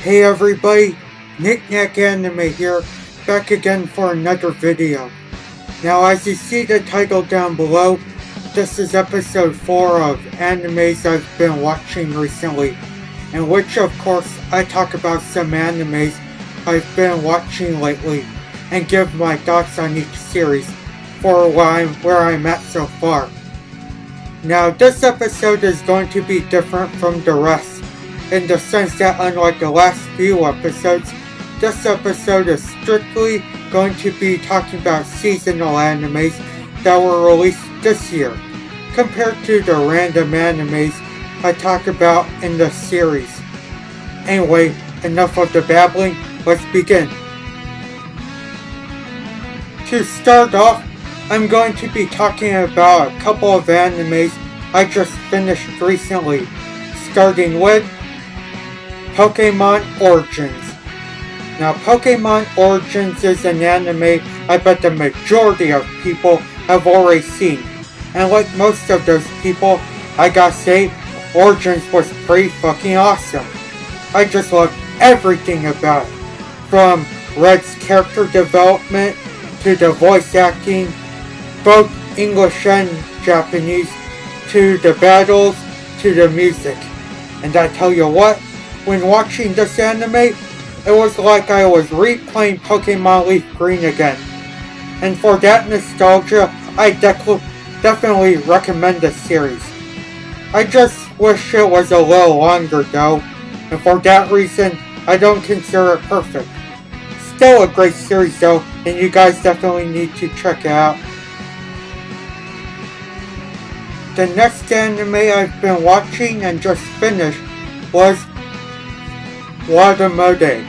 Hey everybody, Knick-Knack Anime here, back again for another video. Now as you see the title down below, this is episode 4 of animes I've been watching recently, in which of course I talk about some animes I've been watching lately, and give my thoughts on each series for where I'm at so far. Now this episode is going to be different from the rest, in the sense that unlike the last few episodes, this episode is strictly going to be talking about seasonal animes that were released this year, compared to the random animes I talk about in the series. Anyway, enough of the babbling, let's begin. To start off, I'm going to be talking about a couple of animes I just finished recently, starting with Pokemon Origins. Now, Pokemon Origins is an anime I bet the majority of people have already seen. And like most of those people, I gotta say, Origins was pretty fucking awesome. I just loved everything about it. From Red's character development, to the voice acting, both English and Japanese, to the battles, to the music. And I tell you what, when watching this anime, it was like I was replaying Pokemon Leaf Green again. And for that nostalgia, I definitely recommend the series. I just wish it was a little longer though, and for that reason, I don't consider it perfect. Still a great series though, and you guys definitely need to check it out. The next anime I've been watching and just finished was Watamote.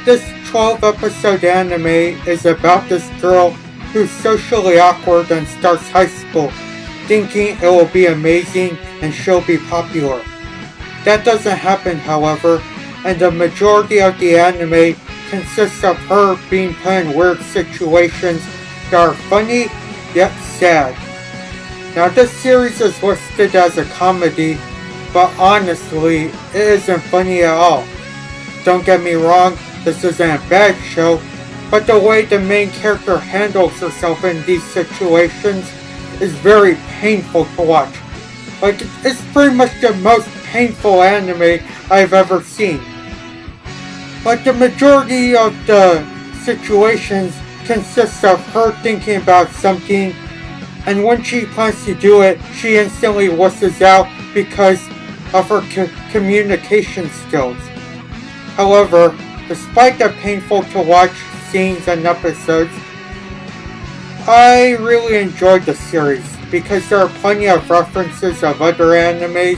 This 12-episode anime is about this girl who's socially awkward and starts high school, thinking it will be amazing and she'll be popular. That doesn't happen, however, and the majority of the anime consists of her being put in weird situations that are funny yet sad. Now this series is listed as a comedy, but honestly, it isn't funny at all. Don't get me wrong, this isn't a bad show, but the way the main character handles herself in these situations is very painful to watch. Like, it's pretty much the most painful anime I've ever seen. Like, the majority of the situations consists of her thinking about something, and when she plans to do it, she instantly wusses out because of her communication skills. However, despite the painful to watch scenes and episodes, I really enjoyed the series because there are plenty of references of other animes,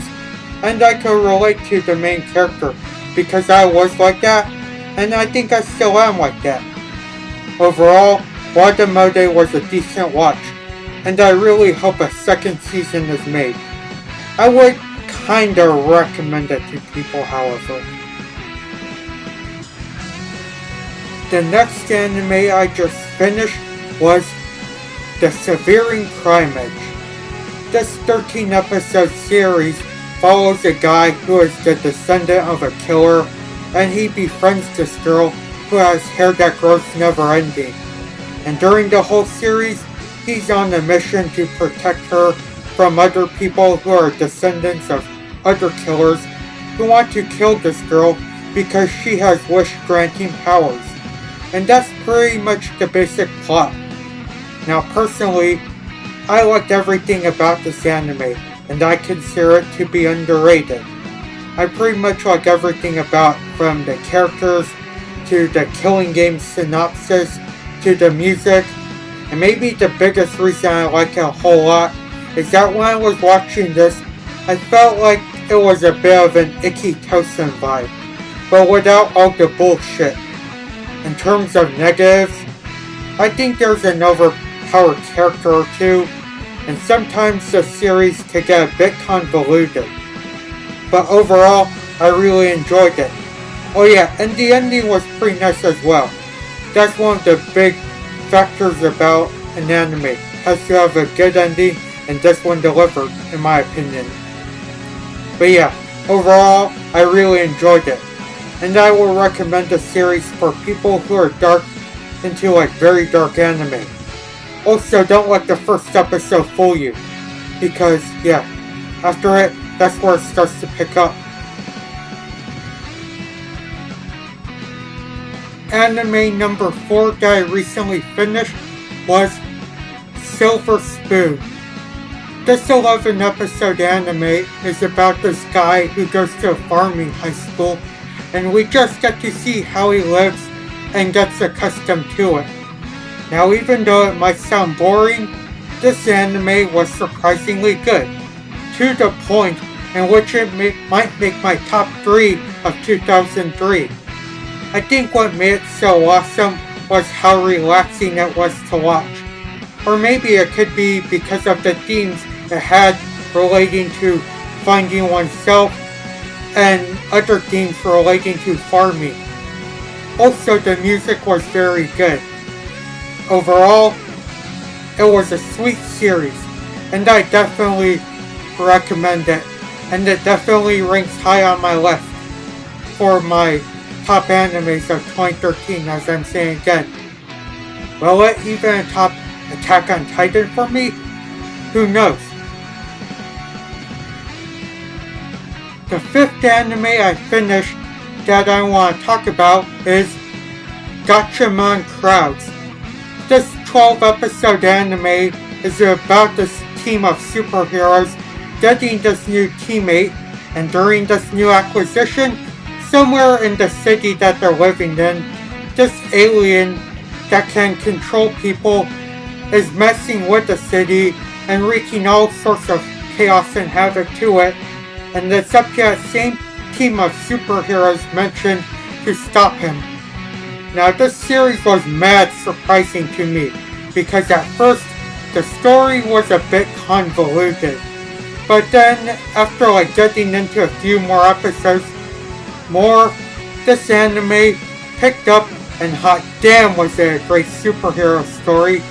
and I could relate to the main character because I was like that, and I think I still am like that. Overall, Watamote was a decent watch, and I really hope a second season is made. I would kinda recommend it to people, however. The next anime I just finished was The Severing Crimage. This 13-episode series follows a guy who is the descendant of a killer, and he befriends this girl who has hair that grows never-ending. And during the whole series, he's on a mission to protect her from other people who are descendants of other killers who want to kill this girl because she has wish-granting powers. And that's pretty much the basic plot. Now personally, I liked everything about this anime, and I consider it to be underrated. I pretty much like everything about, from the characters, to the Killing Game synopsis, to the music, and maybe the biggest reason I like it a whole lot is that when I was watching this, I felt like it was a bit of an Ikki Tousen vibe, but without all the bullshit. In terms of negatives, I think there's an overpowered character or two, and sometimes the series can get a bit convoluted. But overall, I really enjoyed it. Oh yeah, and the ending was pretty nice as well. That's one of the big factors about an anime. It has to have a good ending, and this one delivered, in my opinion. But yeah, overall, I really enjoyed it. and I will recommend the series for people who are into like very dark anime. Also, don't let the first episode fool you, because yeah, after it, that's where it starts to pick up. Anime number 4 that I recently finished was Silver Spoon. This 11 episode anime is about this guy who goes to a farming high school, and we just get to see how he lives and gets accustomed to it. Now, even though it might sound boring, this anime was surprisingly good, to the point in which it might make my top 3 of 2003. I think what made it so awesome was how relaxing it was to watch. Or maybe it could be because of the themes it had relating to finding oneself and other themes relating to farming. Also, the music was very good. Overall, it was a sweet series, and I definitely recommend it, and it definitely ranks high on my list for my top animes of 2013, as I'm saying again. Will it even top Attack on Titan for me? Who knows? The 5th anime I finished that I want to talk about is Gatchaman Crowds. This 12 episode anime is about this team of superheroes getting this new teammate, and during this new acquisition, somewhere in the city that they're living in, this alien that can control people is messing with the city and wreaking all sorts of chaos and havoc to it, and it's up to that same team of superheroes mentioned to stop him. Now, this series was mad surprising to me, because at first the story was a bit convoluted, but then after getting into a few more episodes, this anime picked up, and hot damn was it a great superhero story.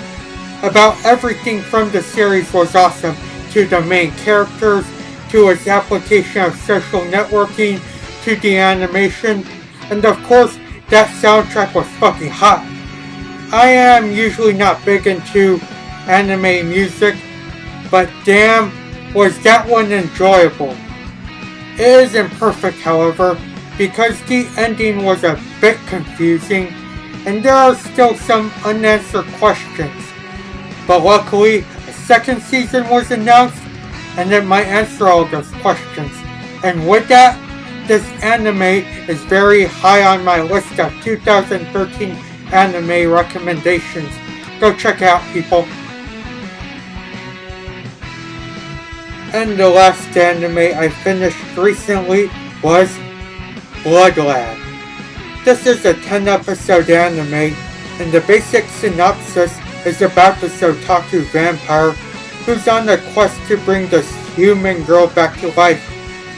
About everything from the series was awesome, to the main characters, to its application of social networking, to the animation, and of course, that soundtrack was fucking hot. I am usually not big into anime music, but damn, was that one enjoyable. It isn't perfect, however, because the ending was a bit confusing, and there are still some unanswered questions. But luckily, a second season was announced, and it might answer all those questions. And with that, this anime is very high on my list of 2013 anime recommendations. Go check it out, people. And the last anime I finished recently was Blood Lab. This is a 10 episode anime, and the basic synopsis is about this otaku vampire who's on a quest to bring this human girl back to life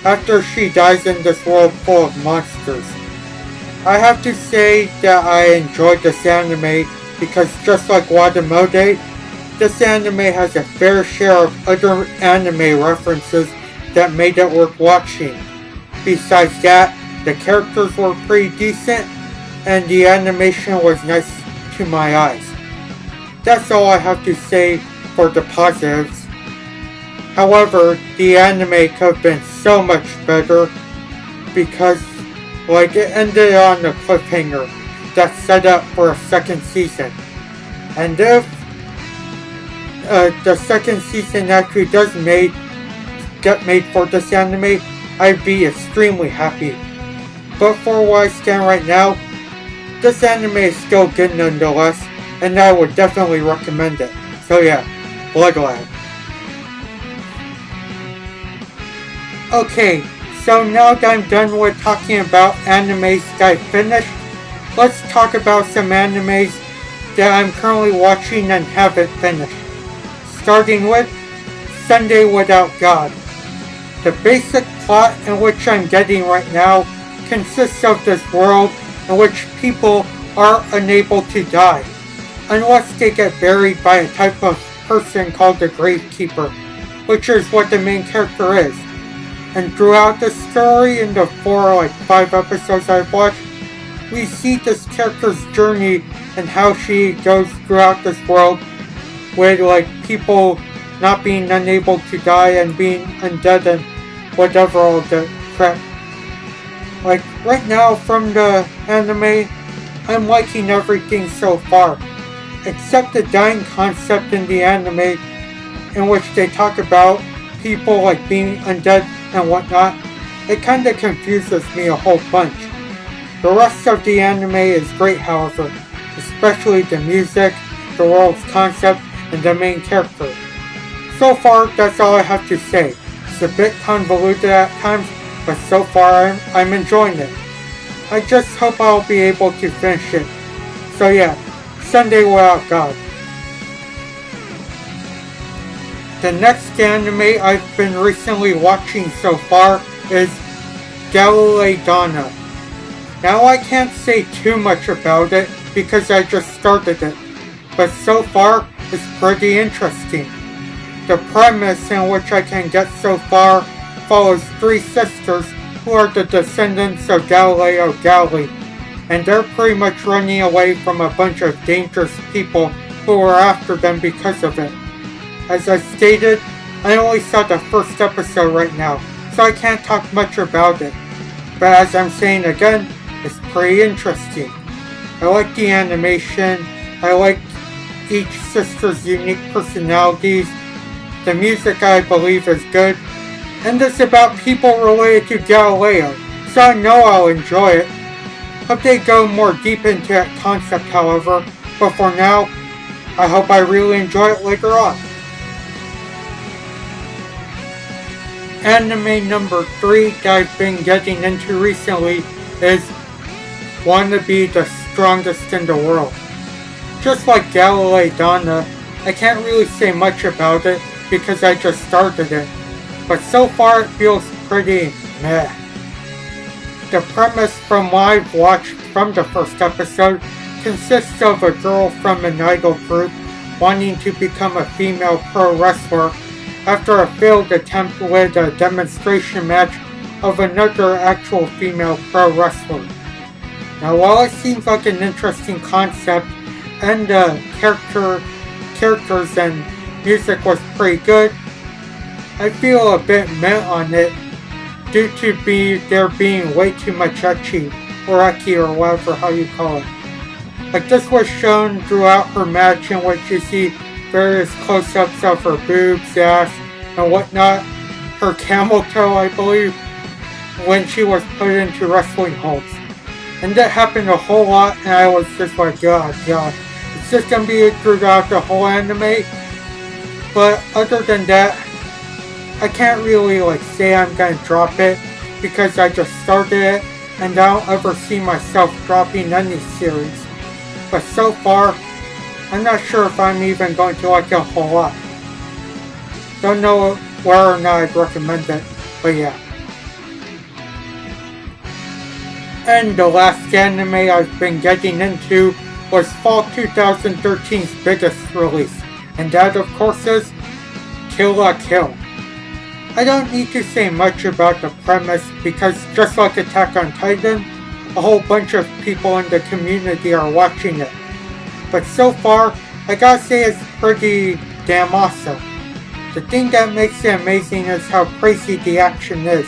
after she dies in this world full of monsters. I have to say that I enjoyed this anime because just like Watamode, this anime has a fair share of other anime references that made it worth watching. Besides that, the characters were pretty decent and the animation was nice to my eyes. That's all I have to say for the positives. However, the anime could have been so much better because it ended on a cliffhanger that's set up for a second season. And if the second season actually does get made for this anime, I'd be extremely happy. But for where I stand right now, this anime is still good nonetheless, and I would definitely recommend it. So yeah, Blood Lab. Okay, so now that I'm done with talking about animes that I finished, let's talk about some animes that I'm currently watching and haven't finished. Starting with Sunday Without God. The basic plot in which I'm getting right now consists of this world in which people are unable to die, unless they get buried by a type of person called the Gravekeeper, which is what the main character is. And throughout the story, in the 5 episodes I've watched, we see this character's journey and how she goes throughout this world with people not being unable to die and being undead and whatever all the crap. Right now from the anime, I'm liking everything so far, except the dying concept in the anime, in which they talk about people being undead and whatnot. It kinda confuses me a whole bunch. The rest of the anime is great, however, especially the music, the world's concept, and the main character. So far, that's all I have to say. It's a bit convoluted at times, but so far I'm enjoying it. I just hope I'll be able to finish it. So yeah, Sunday Without God. The next anime I've been recently watching so far is Galilei Donna. Now I can't say too much about it because I just started it, but so far it's pretty interesting. The premise in which I can get so far follows 3 sisters who are the descendants of Galileo Galilei, and they're pretty much running away from a bunch of dangerous people who are after them because of it. As I stated, I only saw the first episode right now, so I can't talk much about it. But as I'm saying again, it's pretty interesting. I like the animation, I like each sister's unique personalities, the music I believe is good, and it's about people related to Galileo, so I know I'll enjoy it. Hope they go more deep into that concept, however, but for now, I hope I really enjoy it later on. Anime number 3 that I've been getting into recently is Wanna Be the Strongest in the World. Just like Galilei Donna, I can't really say much about it because I just started it, but so far it feels pretty meh. The premise from what I've watched from the first episode consists of a girl from an idol group wanting to become a female pro wrestler after a failed attempt with a demonstration match of another actual female pro wrestler. Now while it seems like an interesting concept and the characters and music was pretty good, I feel a bit meh on it due to there being way too much ecchi or whatever how you call it. This was shown throughout her match in which you see various close-ups of her boobs, ass, and whatnot, her camel toe I believe, when she was put into wrestling holds. And that happened a whole lot and I was just like, God, it's just gonna be throughout the whole anime. But other than that, I can't really say I'm gonna drop it because I just started it and I don't ever see myself dropping any series. But so far, I'm not sure if I'm even going to like it a whole lot. Don't know whether or not I'd recommend it, but yeah. And the last anime I've been getting into was Fall 2013's biggest release, and that of course is Kill la Kill. I don't need to say much about the premise because just like Attack on Titan, a whole bunch of people in the community are watching it. But so far, I gotta say it's pretty damn awesome. The thing that makes it amazing is how crazy the action is,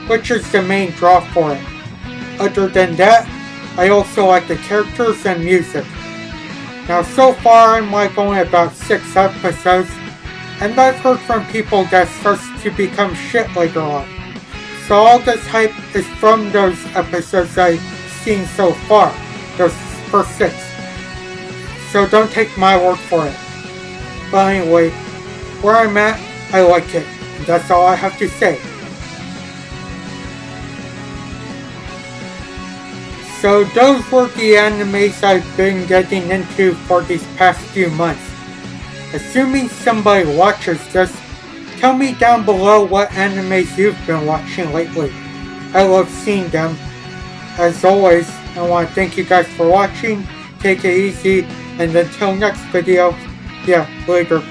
which is the main draw for it. Other than that, I also like the characters and music. Now so far I'm only about 6 episodes, and I've heard from people that starts to become shit later on. So all this hype is from those episodes I've seen so far, those first 6. So don't take my word for it. But anyway, where I'm at, I like it, and that's all I have to say. So those were the animes I've been getting into for these past few months. Assuming somebody watches this, tell me down below what animes you've been watching lately. I love seeing them. As always, I want to thank you guys for watching, take it easy, and until next video, later.